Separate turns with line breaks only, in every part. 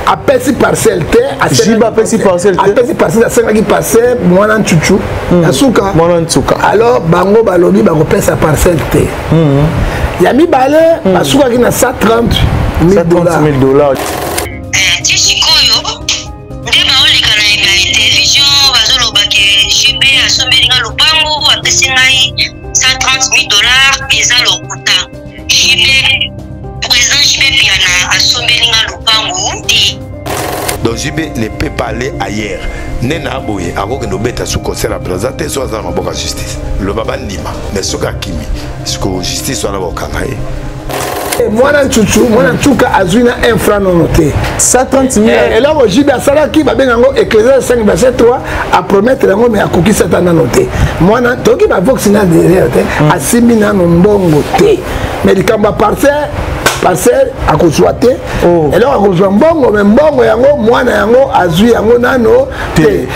apesi parcelle te
jiba apesi parcelle te
apesi parcelle asengaki parcelle mwana nchuchu asuka
mwana nchuka
alors bango balobi bakopesa parcelle te ya mibale basukaki na 130 000 $.
ti sikoyo nde baoleka na télévision bazolobake jibe asombeli nga lopango apesi ngai 130 000 $, eza lokuta jibe président jibe piana asombeli nga lopango te.
Donc JB ne peut pas aller ailleurs. Nena aboye ako no beta sous concert à présenter soit dans ma boka justice. Le baba ndima mais soka kimi. Siko justice soit na boka ngai.
Mwana nchuchu mwana nchuka azwina 1 franc non noté
130 000
et là JB asalaki babengango Ecclésiaste 5 verset 3 à promettre yango mais akoki satana noté mwana toki ba vox na derrière te asimi na mbongo te mais likamba parcelle akozwa te eloko akozwa mbongo me mbongo yango mwana yango azwi yango nano te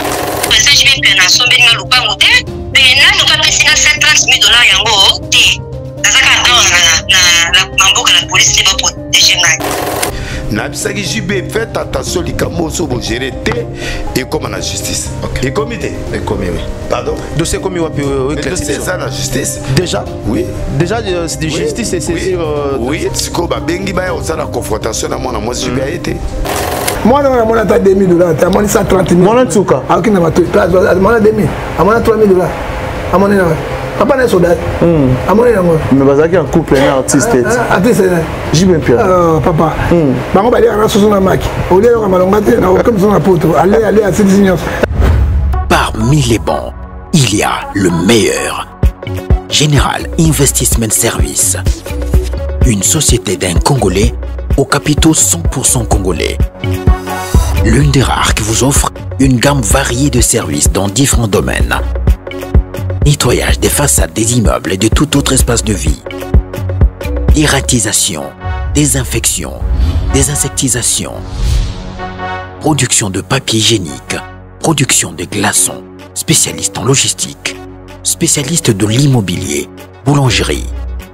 président jibe na sombeli nga lopango te pe nano kapesi nga 130 000 $ yango te nazaka na mamboka la police te baprotéger ngai
nabisaki JB faites attention likambo so bo gérer te et comme la justice et comité et commis oui pardon
dossier commis wapi
c'est ça la justice
déjà
oui
déjà c'est de justice et saisir
oui siko ba bengi ba o ça la confrontation na mwana mwasi JB a été
mwana wana mwana ta 2 000 $, ta mwana 130 000
mwana tsuka
aki na bato mwana 2 000 amona 3 000 $, amona na papa na soldat amona yango
mais bazaki en couple na artiste
artiste
JB Pierre
papa bango bali na soso na maki oli yo malonga te na comme ça na poto allez à cette signaux.
Parmi les bons, il y a le meilleur. Général Investment Service. Une société d'un Congolais aux capitaux 100% congolais. L'une des rares qui vous offre une gamme variée de services dans différents domaines. Nettoyage des façades des immeubles et de tout autre espace de vie. Dératisation, désinfection, désinsectisation. Production de papier hygiénique. Production de glaçons. Spécialiste en logistique. Spécialiste de l'immobilier. Boulangerie.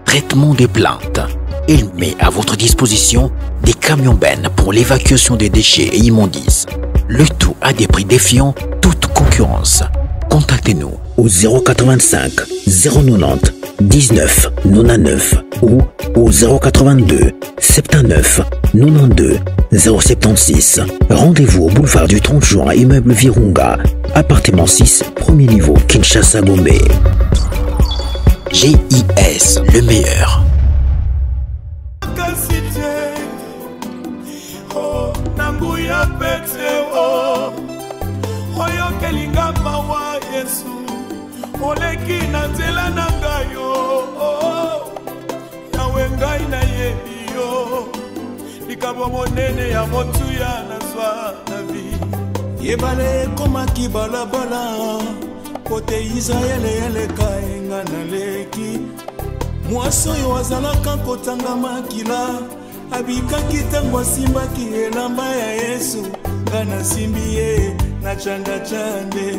Traitement des plaintes. Il met à votre disposition des camions-bennes pour l'évacuation des déchets et immondices. Le tout à des prix défiant toute concurrence. Contactez-nous au 085 090 19 99 ou au 082 79 92 076. Rendez-vous au boulevard du 30 juin, immeuble Virunga, appartement 6, premier niveau, Kinshasa, Gombe. GIS, le meilleur.
Oleki na nzela na ngayo nawe ngai na yebi yo likabo monene ya motu ya nazwa na vi yebale ekomaki balabala kote Israele eleka enga na leki mwasi oyo azalaka kotanga makila abikaki ntango asimbaki elamba ya Yesu nga nasimbi ye na chanda chande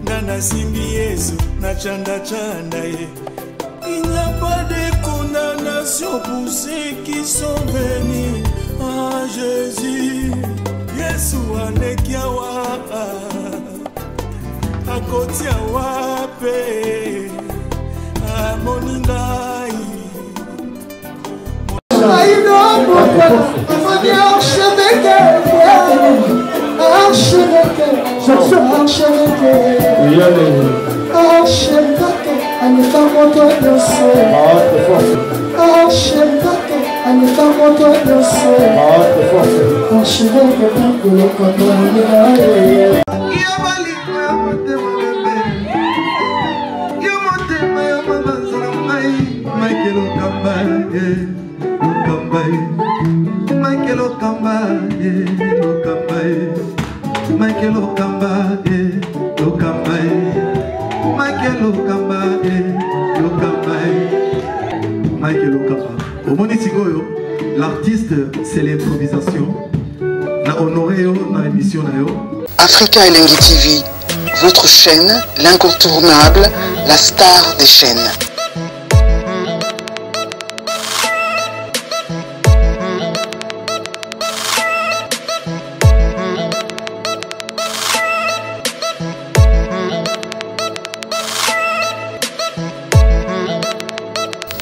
Nana simbi Yesu na chanda chanda ye. Il n'y a pas de condamnation pour ceux qui sont venus à Jésus. Yesu alekiawa akotia wape amoningai.
L'artiste, c'est l'improvisation. La honoré dans l'émission.
Africa Elengi TV, votre chaîne, l'incontournable, la star des chaînes.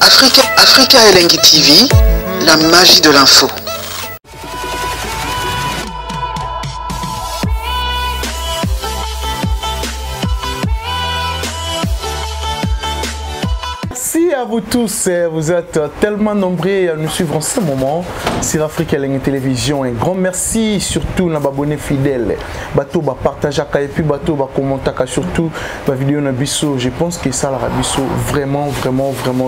Africa Elengi TV, la magie de l'info.
Merci à vous tous, vous êtes tellement nombreux à nous suivre en ce moment sur Africa Elengi Télévision. Un grand merci surtout à nos abonnés fidèles. Bateau va partager et puis bateau va commenter surtout la vidéo na biso. Je pense que ça la biso vraiment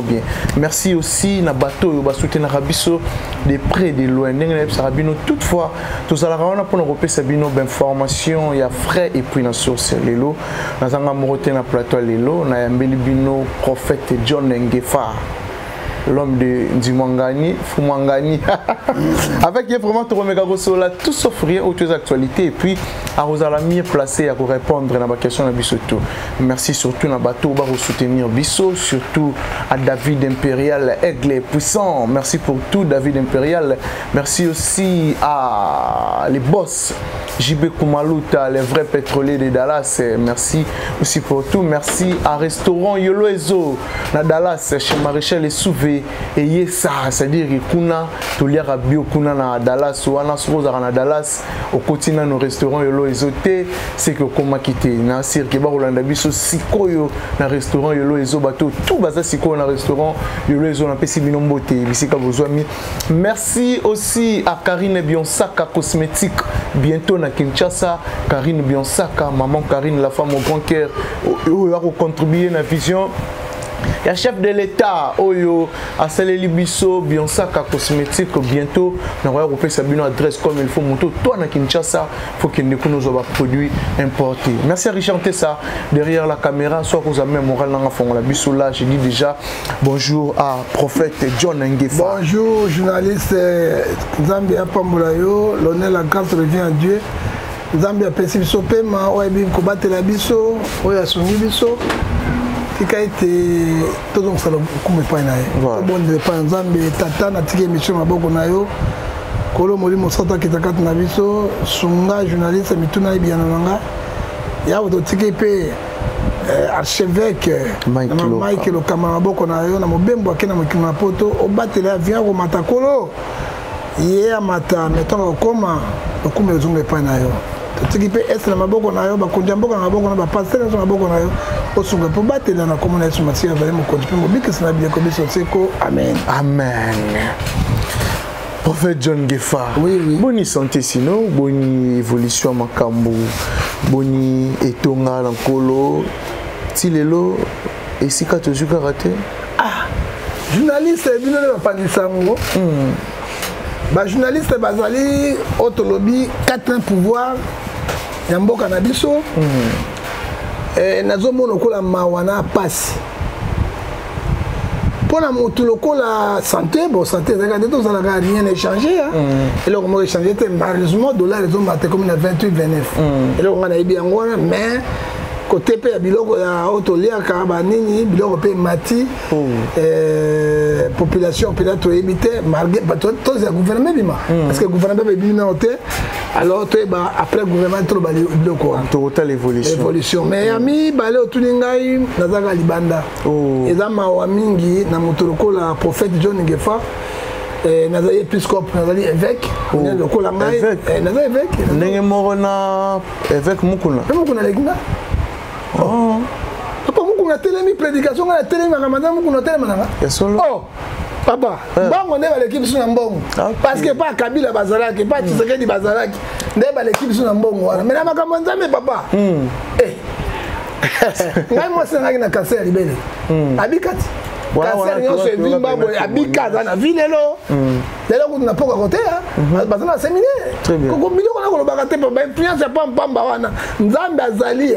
bien. Merci aussi na bateau va soutenir na biso de près de loin. Sarabino toutefois tous à la rana pour nous repérer sabino d'information, il y a frais et puis na source lelo. Na zanga moroté na plateau lelo, na yambeli bino prophète John Ngefa, l'homme de Ndimangani, Fumangani. Avec vraiment tout reméga là, tout sauf rien aux actualités et puis à Rosala mieux placé à répondre à ma question à Bissoto. Merci surtout à Bateau pour soutenir Bisso, surtout à David Impérial, Aigle puissant. Merci pour tout David Impérial. Merci aussi à les boss JB Kumaluta, les vrais pétroliers de Dallas. Merci aussi pour tout. Merci à restaurant Yolo Ezo na Dallas chez Maréchal et Souvé et Yesa, c'est-à-dire que kuna toliara bio kuna na Dallas ou ana soza na Dallas au quotidien nos restaurants Yolo Ezo te c'est que comment quitter na cirque ba Rolanda biso sikoyo na restaurant Yolo Ezo bateau tout baza sikoyo na restaurant Yolo Ezo na pesi binombote bisika bozwami. Merci aussi à Karine Bionsaka cosmétique bientôt na Kinshasa. Karine Bionsaka, maman Karine, la femme au grand cœur, qui a contribué à la vision. Il y a chef de l'État, Oyo, à Saleli Bisso, Bionsaka cosmétique, bientôt, nous allons faire une adresse comme il faut. Toi, à Kinshasa, il faut qu'il nous ait produits importés. Merci à Richard Tessa, derrière la caméra, soit que vous avez un moral dans la fond. La Bisso là, j'ai dit déjà bonjour à prophète John Ngefa.
Bonjour, journaliste Zambia Pambolayo, l'honneur, la grâce revient à Dieu. Zambia Pessibiso Pema, Oebi Kobate la Bisso, Oya Soni Bisso. Qui a été tout le monde comme pas naïe. Bon de pas Zambie tata na tiki émission maboko nayo. Kolo moli mosata kitakata na biso, sunga journaliste mituna bien nanga. Ya auto tiki pe archevêque Mike le camaraboko nayo na mobembo akena mokima poto obatela vient ko matakolo. Hier matin mettons comment comme les ongles pas nayo. Tiki pe est na maboko nayo ba konjamboka na maboko na ba pasteur na maboko nayo. Osunga po batela na komona yesu masiya vale mo konjipe mo bikisi na bien kobiso seko amen.
Amen. Prophète John Ngefa.
Oui.
Boni santé sino, boni évolution makambo, boni etonga lankolo, tilelo esika tozuka raté.
Ah, journaliste bino ne pas nisango. Ba journaliste bazali autolobby 4 pouvoir ya mboka na biso. Nazomona kola mawana passe pour la moto lokola santé bon santé regardez tout ça n'a rien échangé et là on a échangé malheureusement dollar ils ont battu comme 28 29 et là on a bien mais côté pe biloko ya autolia kabanini biloko pe mati population peut-être éviter malgré tous les gouvernements bima parce que le gouvernement be bima hôtel alors après le gouvernement trop balé biloko
total évolution
mais ami balé otuningai nazaka libanda ezama wa mingi na motoloko la prophète John Ngefa nazali épiscope nazali évêque lokola ngai nazali évêque
ndenge moko na évêque mukuna
leginga papa mukuna telemi prédication na telemi ramadan mukuna telemi nanga oh papa bango nde ba l'équipe sur mbongo parce que pas Kabila bazalaki pas Tshisekedi bazalaki nde ba l'équipe sur mbongo wana mais na makambo nzambe papa ngai moi c'est na cancer libele abikati cancer nyonso evimba boye abikaza na vilelo lelo kuna poka kote bazana séminaire koko miloko na kolobaka te ba influence pa mpamba wana nzambe azali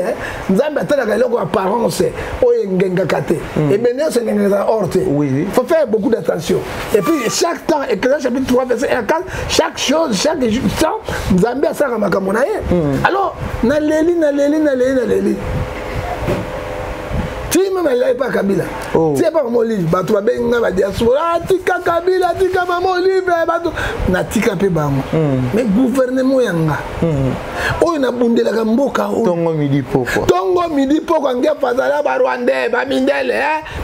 nzambe atalaka eloko ya apparence oyo ngengaka te et bien c'est ngengaka orte il faut faire beaucoup d'attention et puis chaque temps Ecclésiaste chapitre 3 verset 1 à 4 chaque chose chaque temps nzambe asalaka makambo na ye alors na leli Tu même elle pas Kabila. Tu pas mon livre, ba tu ba benga ba diaspora, tika Kabila, tika mon livre, ba tu na tika pe ba mo. Mais gouvernement yanga. O na bundela ka mboka o.
Tongo midi poko.
Tongo midi poko ngia fazala ba Rwanda, ba mindele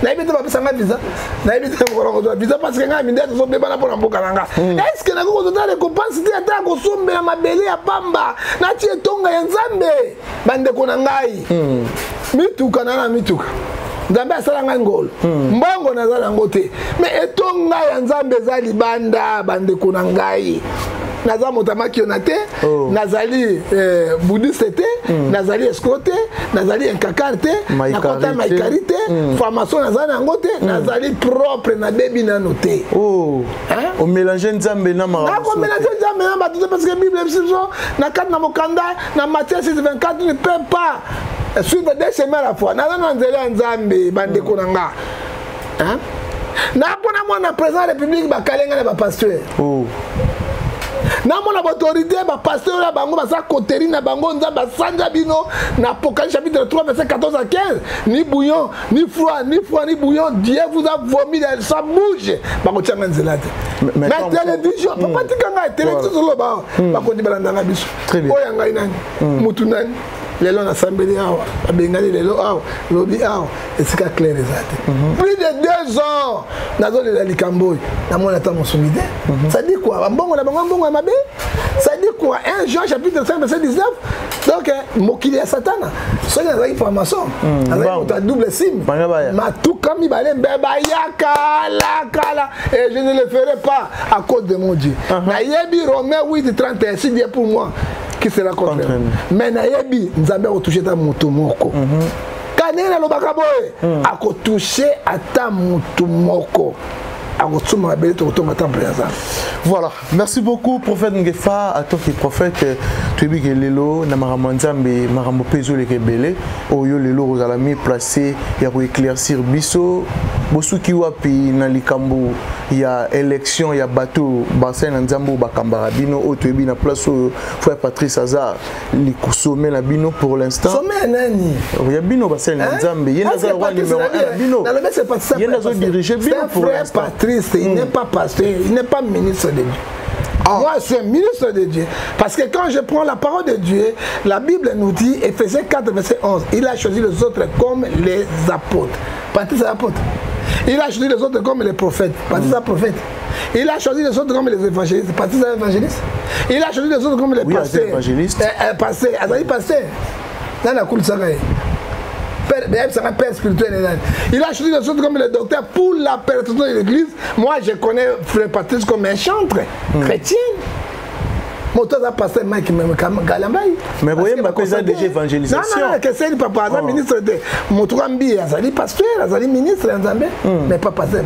na ibite ba pesa visa. Na ibite ko visa parce que nga mindele so be bana pour mboka nanga. Est-ce que na ko to dale compense ti ata ko sombe ya mabele ya pamba. Na ti tonga ya Nzambe. Bande ko na ngai. Mituka na mituka. Nzambe asala ngai ngolo. Mbongo nazala ngote. Mais etonga ya Nzambe za libanda bande ko na ngai. Naza motamaki onate, nazali bouddhiste te, nazali escrote, nazali inkakarte, nakota maikarite, formation nazali nangote, nazali propre na bebi nanote.
Oh. On mélange Nzambe na maraboso. Na ko mélanger
Nzambe na batute parce que Bible na kat na mokanda na Matthieu 6:24 ne peut pas suivre des chemins à la fois. Naza na nzela Nzambe bande ko nanga. Hein? Na pona mona président de la République ba kalenga na ba pasteur. Oh. Na mona autorité ba pasteur la bango ba sa koteri na bango Nzambe sanja bino na Apocalypse chapitre 3 verset 14 à 15 ni bouillon ni froid ni bouillon Dieu vous a vomi ça bouge ba ko tianga nzelate mais télévision papa tikanga télévision lo ba ba ko dibalanda na biso oya ngai nani mutu nani lelo na sambeli awa abengali lelo awa lobi awa esika clair ezate plus de 2 ans nazo le likambo na mona ta mosumide ça dit quoi mbongo na bango ya mabe ça dit quoi 1 Jean chapitre 5 verset 19 donc mokili ya satana so na la information avec ta double sim matuka mi bale mbeba yakala et je ne le ferai pas à cause de mon Dieu na yebi Romains 8:31 c'est bien pour moi qui sera contre mais na yebi Nzambe a touché ta moto moko kanena lobaka boye a ko toucher ata moto moko.
Voilà, merci beaucoup prophète Ngefa, à toi qui prophète tu es bien lelo na marambo Nzambe marambo pezo le kebele oyo lelo rozalami placé ya ko éclaircir biso bosuki wapi na likambo ya élection ya bateau bassin na Nzambo bakambara bino o tu es na place frère Patrice Azar li sommet na bino pour l'instant
sommet nani
ya bino bassin na Nzambe yenda za roi numéro 1 bino yenda zo diriger bino pour l'instant.
Il n'est pas pasteur, il n'est pas ministre de Dieu. Moi, je suis un ministre de Dieu. Parce que quand je prends la parole de Dieu, la Bible nous dit, Ephésiens 4, verset 11, il a choisi les autres comme les apôtres. Patrice apôtre. Il a choisi les autres comme les prophètes. Patrice prophète. Il a choisi les autres comme les évangélistes. Patrice évangéliste. Il a choisi les autres comme les pasteurs. Pasteur. Azali pasteur. Dans la cour de père spirituel. Il a choisi les autres comme les docteurs pour la persécution de l'église. Moi, je connais Frère Patrice comme un chantre chrétien.
Mais vous voyez, ma cause déjà évangélisation.
Non, que c'est le papa, ministre de Moutouambi, Azali pasteur, Azali ministre, mais pas pasteur.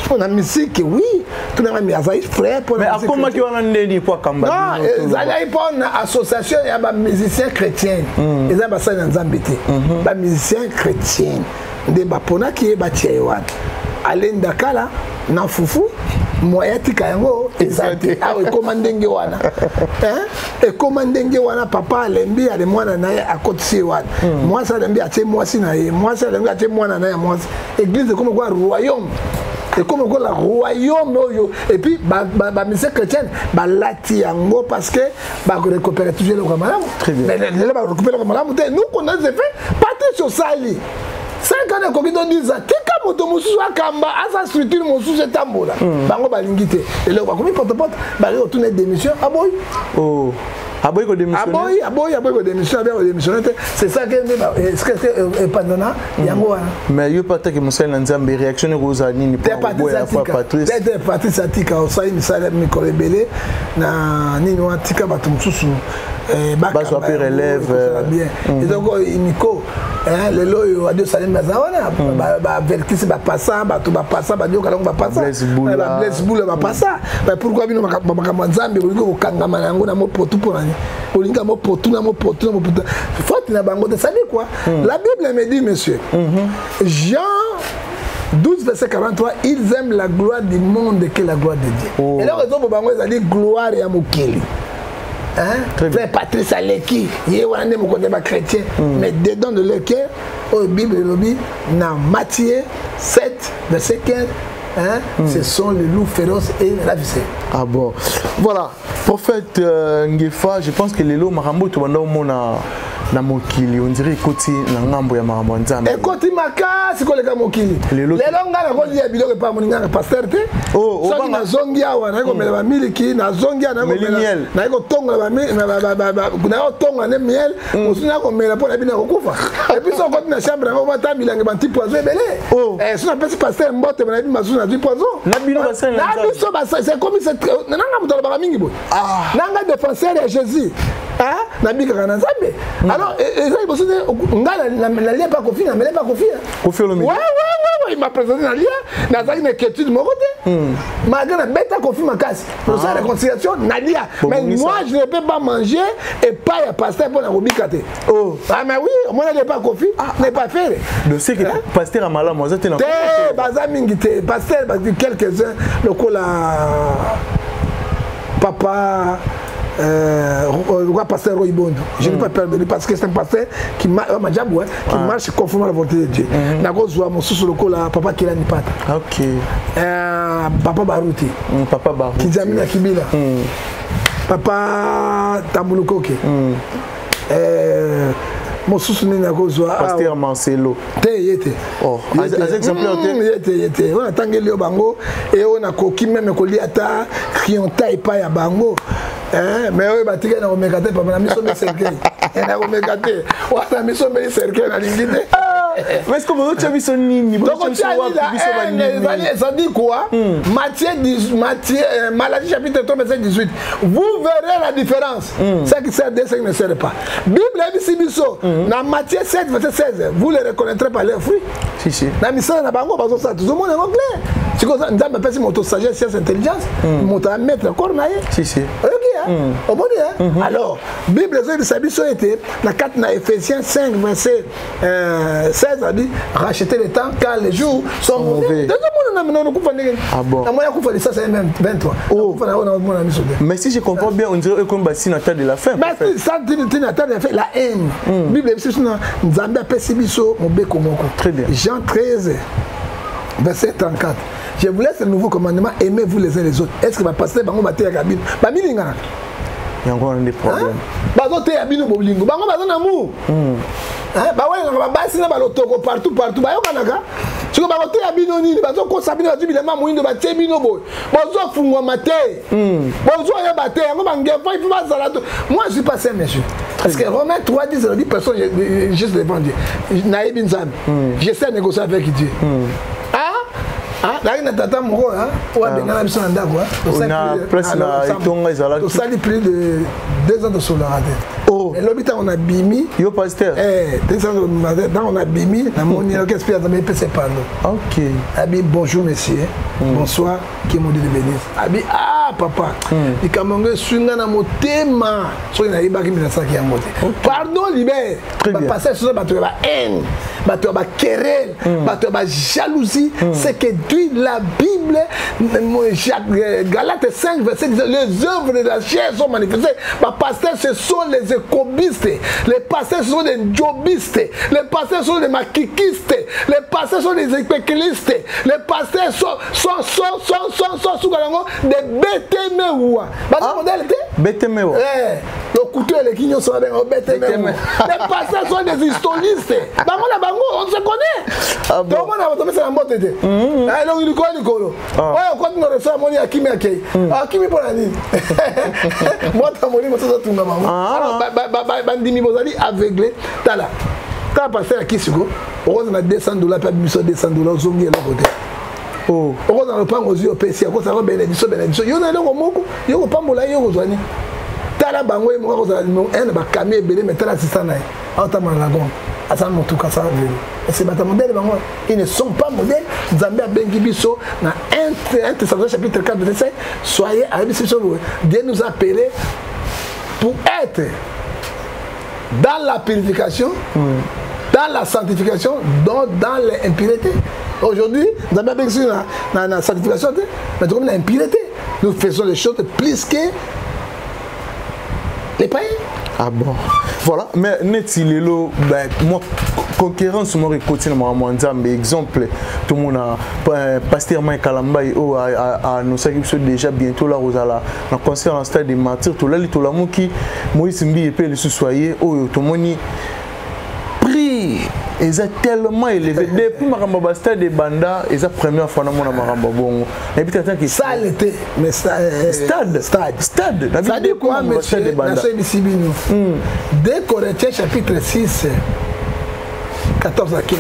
On a musique, oui. Tout le monde Azali frère.
Mais à comment tu as un pour Kamba?
Non, Azali pour une association, il y a des musiciens chrétiens. Ils ont des musiciens chrétiens. Des bapona qui est bâti Alain Dakala, na fufu. Moya tika yango ezate awe komandenge wana e komandenge wana papa lembi ale mwana naye akotisi wana mwasa lembi atie mwasi na ye mwasa lembi atie mwana naye mwasi église comme quoi royaume et comme quoi la royaume et puis ba mission chrétienne ba lati yango parce que ba récupérer toujours le malamu mais le ba récupérer le malamu nous qu'on a fait partir sur sali 5 ans de Covid, on dit ça. Tika moto mususu akamba asa structure mususu etambola. Bango balingi te. Et là, comme porte-porte, bari retourner démission. Aboy.
Oh. Aboy ko démissionner.
Aboy ko démissionner. C'est ça que est-ce que pardonna yango.
Mais yo pas que Moussel Nzambe réaction ko za nini pour Patrice.
Patrice atika osai misala mi ko rebelle na nini wa tika batu mususu.
Baso après relève
bien. Et donc Nico le loyo a deux salem bazawana ba avertisse ba passa ba to ba passa ba dio kalongo ba passa ba bless boule ba passa ba pourquoi bino ba Nzambe ko kangama nango na mo potu porani olinga mo potu na mo potu faute na bango de ça dit quoi la Bible me dit monsieur Jean 12 verset 43 ils aiment la gloire du monde que la gloire de Dieu et là raison pour bango ça dit gloire ya mokeli. Frère Patrice Aleki, il y a un chrétien, mais dedans de leur cœur, la Bible lobby dans Matthieu 7 verset 15. Hein? Ce sont les loups féroces et la viscère.
Ah bon. Voilà. Prophète Ngefa, je pense que les loups marambo tu vas na mokili on dirait côté na ngambo ya marambo nzambe.
Et côté makasi ko leka mokili. Les longs ngana ko dia biloko pa moninga pasteur te. Oh, so na zongi awa na ko mela ba miliki na zongi na ko mela na ko tonga ba na tonga ne miel osuna ko mela po na bina ko kufa. Et puis so ko na chambre na ko ba bilange ba petit poison belé. So na pesi pasteur mbote na bina mazuna du poison. Na bino ba sen. Na biso ba c'est comme c'est nanga mutolo ba mingi bo. Nanga défenseur de Jésus. Ah, na bika kana nzambe. Alors, il pas confié, mais pas confié. Il m'a présenté dans l'IA, dans une étude de mon côté. Malgré la bête à confier ma casse. Pour ça, la réconciliation, Nadia. Mais moi, je ne peux pas manger et pas y pasteur pour la robicate. Oh. Ah, mais oui, moi, je n'ai pas confié, je n'ai pas fait.
Je sais que le pasteur a mal à moi, c'était
un pasteur, quelques-uns, le coup là, papa. Le roi pasteur Roybondo. Je ne peux pas perdre parce que c'est un pasteur qui marche conformément à la volonté de Dieu. Nagozoa mon sous le col papa qui l'a ni pata.
OK.
Papa Barouti.
Papa Barouti.
Kizamina Kibila. Papa Tambulukoke. Mon sous ni nagozoa
pasteur Marcelo.
Yete.
Oh, az exemplaire
yete. On a tangeli bango et on a koki même koliata krianta et pas ya bango. Mais oui, bah tu es dans le mégaté, papa, la mission de cercueil. Elle a mégaté. La mission de cercueil, la ligne.
Mais est-ce que vous avez mis son nid?
Donc, ça dit quoi? Malachie chapitre 3, verset 18. Vous verrez la différence. Ce qui sert des ce qui ne sert pas. Bible est ici, dans Matthieu 7, verset 16. Vous les reconnaîtrez par leurs fruits.
Si, si.
La mission n'a pas encore ça. Tout le monde est en clair. C'est comme ça, nous avons appelé mon sagesse, science, intelligence. Mon maître, encore,
si, si.
Au bon dia. Alors, Bible de Sabiso était la 4 dans Ephésiens 5 verset 16 a dit racheter le temps car les jours sont mauvais.
Ah bon.
Ça c'est même 23.
Mais si je comprends bien, on dirait comme si Nathan de la fin.
Mais ça Nathan de la fin, la haine. Bible est Nzambe a Pesibiso Mobeko Moko.
Très bien.
Jean 13 verset 34. Je vous laisse le nouveau commandement, aimez-vous les uns les autres. Est-ce que va passer par mon bâtiment à Kabine?
Il y a encore des problèmes.
Bazo te abino bolingo. Bango bazo namu. Ba ouais ba basi na ba lotoko partout ba yo kanaka. Siko ba te abino nini bazo ko sabino bazo bilema muindo ba te bino boy. Bazo fungwa mate. Bazo ya ba te yango bange fa il faut pas salato. Moi je suis pas saint monsieur. Parce que Romains 3 dit dit personne juste devant Dieu. Naïb Nzam. Je sais négocier avec Dieu. Là, il y a tata moko, on a besoin d'un quoi. On a plus de 2 ans de solidarité. Oh. Et l'hôpital on a bimi.
Yo pasteur.
2 ans on a bimi. La monnaie qu'est-ce qu'il y a dans mes PC pardon.
OK.
Abi bonjour monsieur. Bonsoir. Qui m'a dit de venir. Abi papa. Il kamanga sunga na motema. So ina iba kimi na saki ya moté. Pardon libère. Passer sur bateau ba haine. Bateau ba querelle. Bateau ba jalousie. C'est que la Bible, Galates 5, verset 10, les œuvres de la chair sont manifestées. Les pasteurs, ce sont les écobistes. Les pasteurs, ce sont des jobistes. Les pasteurs sont des maquikistes. Les pasteurs sont des épekilistes. Les pasteurs sont des bétéméoua.
Bétéméoua.
Le couteau et les quignons sont des bétéméoua. Les pasteurs sont des historistes. On se connaît. Tout le monde a tombé sur la motte. Donc il est colo. Ouais, quand nous recevons mon Akimi Akei. Akimi pour la nuit. Moi, tu as mon nom, ça tout le monde. Bandimi Bozali aveuglé. T'as là. T'as passé à Kisugo. On a $200, pas $200, zongi à l'autre côté. Oh. On a le pain aux yeux, PC, on a bénédiction. Yo na le moko, yo pas mola yo zoni. T'as là bango et moi on a un ba camé belé mais t'as là c'est ça naï. Entama la gon. Asa motu kasa venu. Et ces bâtiments modèles bango, ils ne sont pas modèles. Zambia bengi biso na 1 Thessaloniciens chapitre 4 verset 5. Soyez à Dieu nous a appelés pour être dans la purification, dans la sanctification, dans l'impureté. Aujourd'hui, nous avons bien sûr dans la sanctification, mais comme l'impureté, nous faisons les choses plus que les païens.
Ah bon. Voilà, mais Netilelo, ben, moi, concurrence moko ekoti na makambo nzambe exemple tout le monde pasteur Mike Kalambai o annoncé que déjà bientôt là rozala na concert en stade des martyrs to lali to lamuki Moïse Mbi et le soyer o to moni prix est tellement élevé depuis makambo stade des banda et la première fois na mona makambo bongo et puis tant que
ça l'été mais stade ça dit quoi monsieur na Sibino dès Corinthiens chapitre 6 14 à 15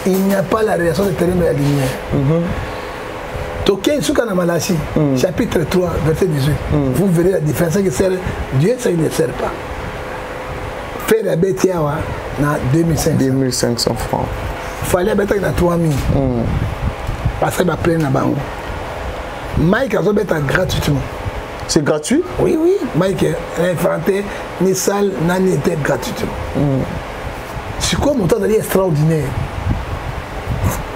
il n'y a pas la réaction de terrain de la lumière. Toké Soukana Malachi, chapitre 3, verset 18. Vous verrez la différence que sert Dieu, ça il ne sert pas. Faire la bête na
2500 francs.
Fallait mettre na 3000. Parce que va plein na bango. Mike a mettre gratuitement.
C'est gratuit?
Oui. Mike a inventé ni salle, ni était gratuitement. C'est quoi mon temps d'aller extraordinaire?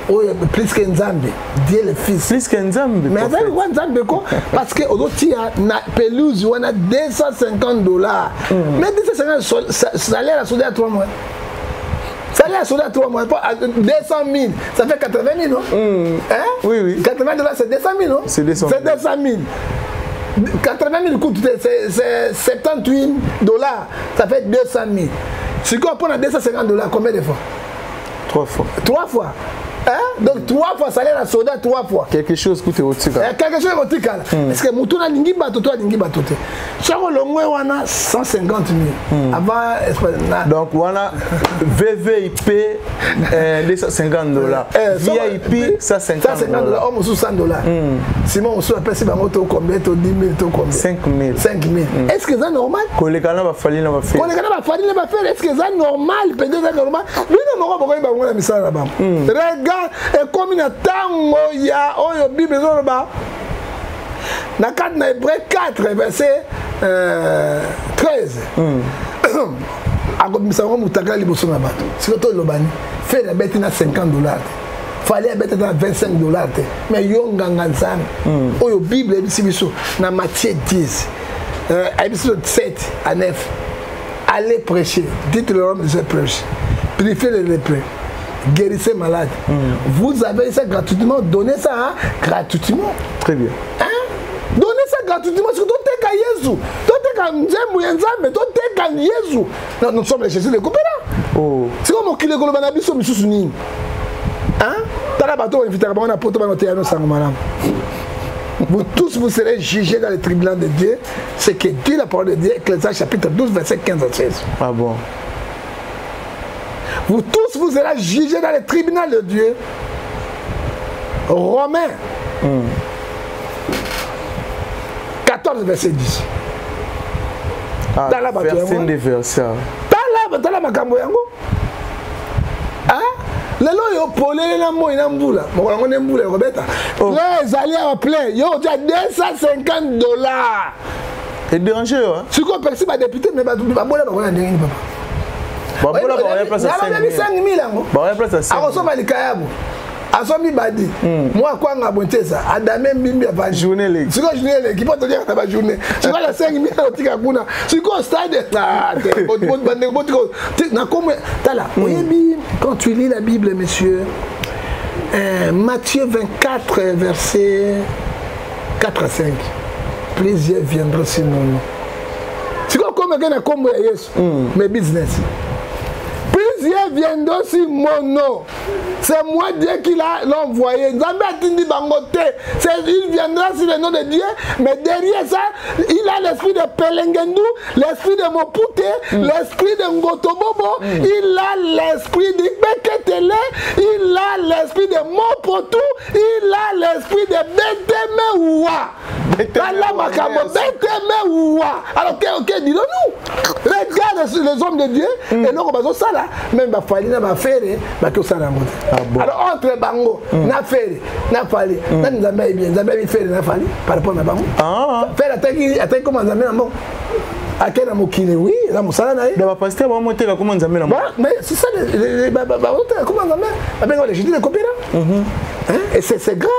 Oh, plus qu'un Nzambe, Dieu le Fils.
Plus qu'un Nzambe.
Mais avec quoi Nzambe quoi? Parce que aujourd'hui, na pelouse, on a $250. Mais 250, salaire à solder à 3 mois. Salaire à solder à 3 mois, 200 000, ça fait 80 000, non? Hein?
Oui.
$80 c'est 200 000, non?
C'est 200 000.
C'est 200 000. 80 000 coûte, c'est $78, ça fait 200 000. Si on prend $250, combien de fois?
3 fois.
3 fois. Hein? Donc 3 fois salaire à soldat 3 fois.
Quelque chose coûte au tika.
Quelque chose au tika. Parce que Moutona n'ingi batoto n'ingi batote. Chaque longwe wana 150 000. Avant
donc wana VVIP $250. VIP $150.
$150. Homme sous $100. Simon on se appelle si bangoto combien to 10 000 to combien?
5 000.
5 000. Est-ce que c'est normal?
Kolekana va fallir na va faire.
Kolekana va fallir na va faire. Est-ce que c'est normal? Peut-être c'est normal. Lui non moko boko ba ngona misala ba. Et comme il y a tango ya oyo Bible zoba na 4 na Hébreux 4 verset 13 akomisa ngo mutaka liboso na bato sikoto lobani fait la bête na $50 fallait la bête na $25 mais yo nganga nzambe oyo Bible ebisi biso na Matthieu 10 épisode 7 à 9 allez prêcher dites le homme je prêche purifiez les lépreux guérissez malade. Vous avez ça gratuitement, donnez ça hein? Gratuitement.
Très bien.
Hein? Donnez ça gratuitement, parce que tout est qu'à Jésus. Tout est qu'à Nzemou, mais tout est qu'à Jésus. Nous sommes les Jésus de Kopera.
Oh.
C'est comme qui les Kolobanabi sont mis sous Ning. Hein? Talabato, on a porté dans le Sangomalam. Vous tous, vous serez jugés dans le tribunal de Dieu. C'est que Dieu, la parole de Dieu, Ecclésiaste chapitre 12, verset 15 à 16.
Ah bon?
Vous tous, vous serez jugés dans le tribunal de Dieu. Romains 14, verset 10.
Ah, verset des versets.
Tala makambo yango. Ah? Lelo yo polele na moi na mbula. Mokolango ne mbula robeta. Les alliés à plein. Yo tu as $250.
Et dérangé hein?
Si qu'on perçoit ma député mais ba bola ba ndenge papa.
Babola ba place à 5
000 yango.
Ba place à 5 000.
Akosoma likayabo. Asomi badi. Moi quoi nga bontesa. Adame mbimbi ba
journée les.
Si ko journée les qui peut te dire ta ba journée. Si ko la 5 000 otika kuna. Si ko stade na comme tala. Oyebi quand tu lis la Bible monsieur Matthieu 24 verset 4 à 5. Plusieurs viendront sur mon nom. Si ko comme na kombo ya Yesu. Mais business. Plusieurs viendront sur mon nom. C'est moi Dieu qui l'a envoyé. Il viendra sur le nom de Dieu, mais derrière ça, il a l'esprit de Pelengendou, l'esprit de Mopute, l'esprit de Ngotobobo, il a l'esprit de Beketele, il a l'esprit de Mopotu, il a l'esprit de Betemeoua. Alors, ok, dis-le-nous. Regarde les hommes de Dieu, et non, ça là, même ma famille, ma frère, ma que ça bon. Alors entre bango, na faire, na fali, na nzambe bien, nzambe faire na fali par rapport à bango. Faire attaque comment nzambe na bon. Akena mokile oui, la musala na.
Da ba pasteur ba monter la comment nzambe na bon.
Mais c'est ça ba comment nzambe, avec les jetés de copéra. Et c'est grave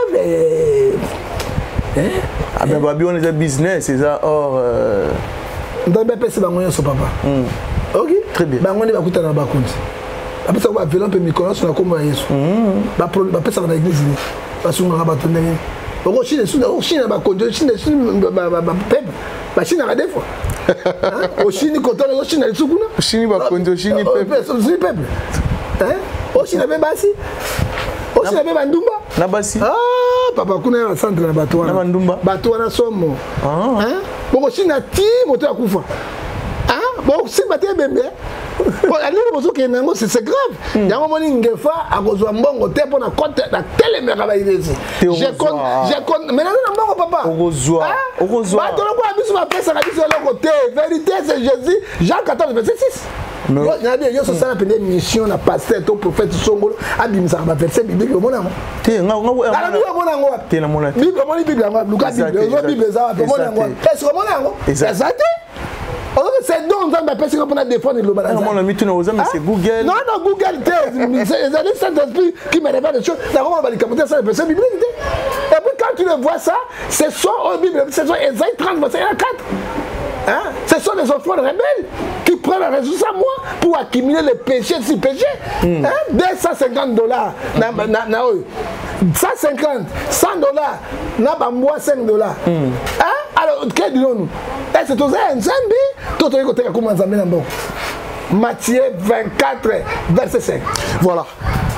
ah ben babi on est business, c'est ça or
nzambe pesa bango so papa. OK?
Très bien.
Bango ne ba kutana ba konti. après ça va violent peu micro sur la comme Yesu ba pesa na église ni basunga ba tondenge oko Chine sous oko Chine ba konjo Chine ba peuple ba Chine à des fois au Chine content au Chine ali sukuna
Chine ba konjo Chine
peuple hein au Chine ba basi au Chine ba ndumba
na basi
papa kuna na centre na bato
na ndumba
bato na somo hein boko Chine ti moto akufa hein bon si baté bembe bon ali bozo ke nango c'est grave yango moni ngefa akozwa mbongo te pona côté na telemera ba irezi je compte mais na mbongo papa
okozwa
bato na kwa biso ba pesa na biso loko te vérité c'est Jésus Jean 14 verset 6 il y a ça appelé mission na pasteur to prophète Songolo abimisa ba verset biblique mona
te nga te na mona
bible moni bible nga Lucas bible za mona ngo est-ce que mona ngo exact. C'est donc on va passer pour défendre le balance.
Non, c'est Google.
Non, Google, c'est Saint-Esprit qui me révèle des choses. D'abord, on va les commenter ça, c'est biblique. Et puis quand tu le vois ça, c'est soit en Bible, c'est soit Ésaïe 30, verset 4. Hein? Ce sont les enfants rebelles qui prennent la ressource à moi pour accumuler les péchés si péchés. $250. 150, $100, n'a pas moi $5. Hein? Alors, qu'est-ce que nous? C'est tout ça, un zambi, tout le côté comme un zambi. Matthieu 24, verset 5.
Voilà.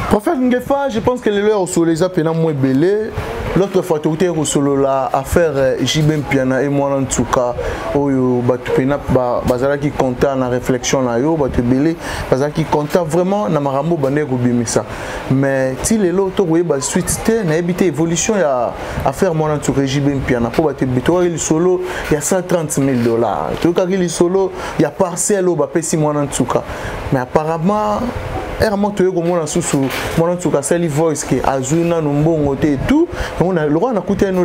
Prophète Ngefa, je pense que l'heure sur les appels moins belé. L'autre fois, tu as reçu l'affaire Jibem Piana et moi en tout cas, où Bazala qui comptait en réflexion là, Bazala qui comptait vraiment dans Marambo Bandé Rubimisa. Mais si les autres, tu as suite, tu as évité évolution à affaire moi en tout cas Jibem Piana. Pour battre le solo, il y a $130 000. Tu as le solo, il y a parcelle au Bapesi moi en tout cas. Mais apparemment, tu as un voice qui a et tout. On a le droit d'écouter une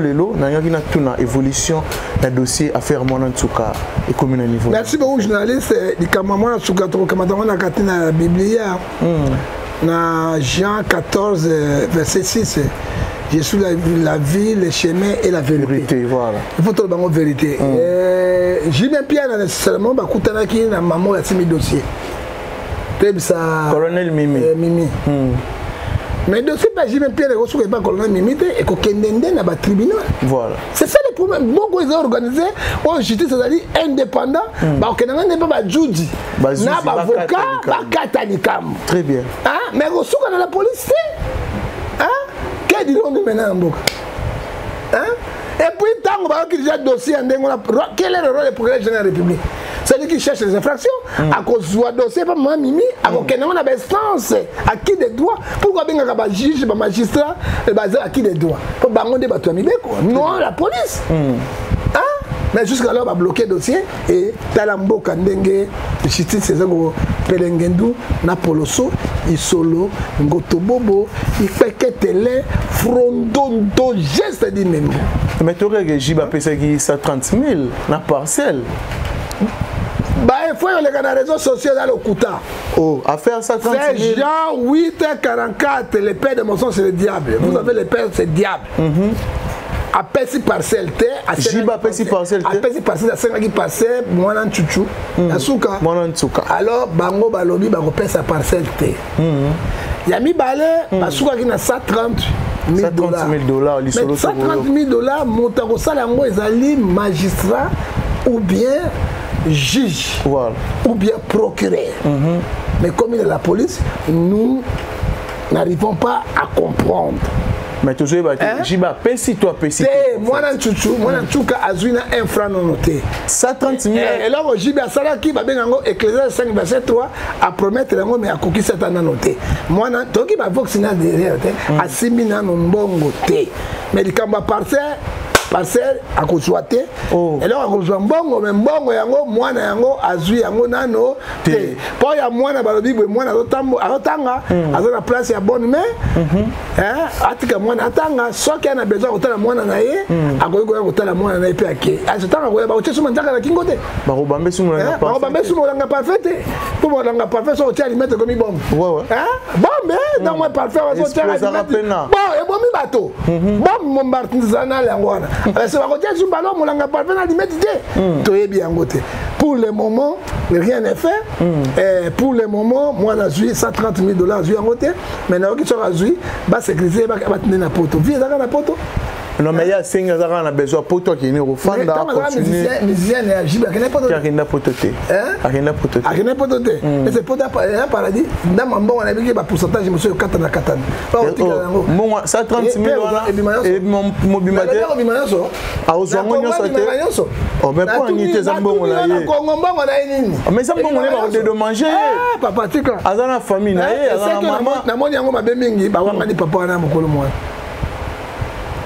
évolution du dossier à faire en tout cas et comme un niveau.
Merci beaucoup, journaliste. La Bible, dans Jean 14, verset 6. Je suis la vie, le chemin et la vérité.
Voilà.
Il faut trouver la vérité. J'ai bien bien nécessairement écouté la maman a mis dossier.
Colonel
Mimi. Mais dossier pas j'ai même Pierre reçu pas colonel Mimi et qu'on kendende na ba tribunal.
Voilà.
C'est ça le problème. Beaucoup ils ont organisé en justice c'est-à-dire indépendant, ba kenanga ne pas ba juge. Na ba avocat, ba katanikam.
Très bien.
Hein? Mais reçu dans la police. Hein? Qu'est-ce qu'ils ont maintenant en boca? Hein? Et puis tant qu'on va déjà dossier en dengo quel est le rôle du procureur général de la République? C'est-à-dire qu'il cherche les infractions. À cause du dossier, pas moi, Mimi, à cause qu'on a des instances, à qui des droits. Pourquoi bien qu'on a un juge, un magistrat, à qui des droits? Pour banger des bateaux, non, la police. Hein? Mais jusqu'à-là, on va bloquer le dossier et Talambo Kandenge, justice, c'est ça, Pelengendu, Napoloso, Isolo, Ngotobobo, il fait que télé, Frondondo, geste dit même.
Mais tu aurais Jiba Pesagi 130 000 na parcelle.
Bah, il faut aller dans les réseaux sociaux dans le Kouta.
Oh, à faire ça 30 000.
C'est Jean 8h44, le père de mon sang c'est le diable. Vous avez le père, c'est le diable. À Pessi parcelle T, à
Jiba Pessi parcelle T.
À Pessi parcelle, à 5 qui passait, moi en Tchouchou, à Souka.
Moi en Souka.
Alors, Bango Balobi, Bango Pessi à parcelle T. Yami Balé, Souka qui n'a 130 000 $. 130 000 $, Montaro Salango, ils allaient magistrat ou bien juge, voilà, ou bien procureur. Mais comme il est la police, nous n'arrivons pas à comprendre.
Mais tu sais, Jiba, Pessi, toi, Pessi.
Moi, je suis un franc non noté.
130 000.
Et là, Jiba, ça qui va bien en Ecclésiaste 5, verset 3, à promettre, mais à coquille, c'est un noté. Moi, je vais vacciner derrière, à 6 000 ans, on bon côté. Mais les cambas parcelle à consoiter et là on rejoint bongo mais bongo yango mwana yango azui yango nano te po ya mwana balobi bwe mwana atanga azana place ya bonne mais atika mwana atanga soki ana besoin kotala mwana na ye akoyi kotala mwana na ye pe ake azotanga koya ba otie suma ndaka na kingo te
ba ko bambe suma langa parfait te po ba langa parfait so otie alimete komi bombe bombe dans moi parfait so otie alimete bon e bomi bato bombe mon artisanal yango wana c'est pas côté sur ballon mon langa parfait na limite te toyebi yango te
Pour le moment, rien n'est fait. Et pour le moment, moi, j'ai 130 000 $, j'ai en côté. Maintenant, qui sont réduits, bah sécuriser, bah tenir la poto. Vie, ça la poto.
Non, mais il y a 5 ans, on a besoin pour toi qui est au fond.
Musicien et agile, il n'y a pas de
rien à pototer. Rien à pototer.
Rien à pototer. Mais c'est pas un paradis. Dans mon bon, on a vu que le pourcentage, je me suis au 4 ans à 4 ans.
Bon, ça 30 000 $. Et mon mobilier. Ah, aux hommes, on a sauté. Oh, mais pas en été, ça bon, on a eu. Mais ça bon, on a eu de manger.
Ah, papa, tu crois.
À la famille,
maman, il y a un bébé, papa, on a beaucoup de moins.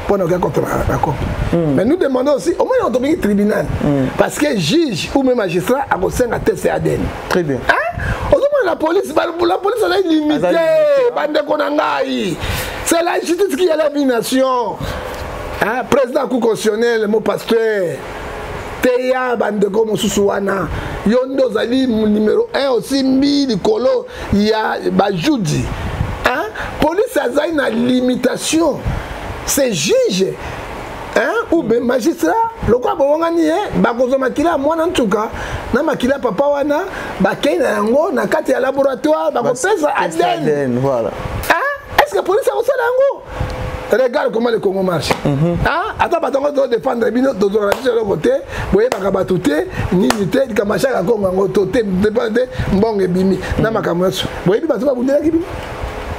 Pour nous d'accord. Mais nous demandons aussi, au moins on a tribunal. Parce que juge ou même magistrat a reçu un test ADN.
Très bien.
La police est limitée. C'est la justice qui a la nation. Président du Cour constitutionnel, mon pasteur. Teya Bandeko Moussousouana. Yondo Zali numéro 1 aussi, Mili Kolo, il y a Bajoudi. Police a une limitation. C'est juge ou bien magistrat le quoi bon ngani bakozo makila mwana ntuka na makila papa wana bakena yango na kati ya laboratoire bakopesa ADN
voilà.
Est-ce que police a aussi yango? Regarde comment le Congo marche. Attends, batongo doit défendre bino dozo la sur le côté boye bakabatuté ni unité kamacha ka Congo ngo toté dépendre mbonge bimi na makamoso boye bi bato babundela ki bimi.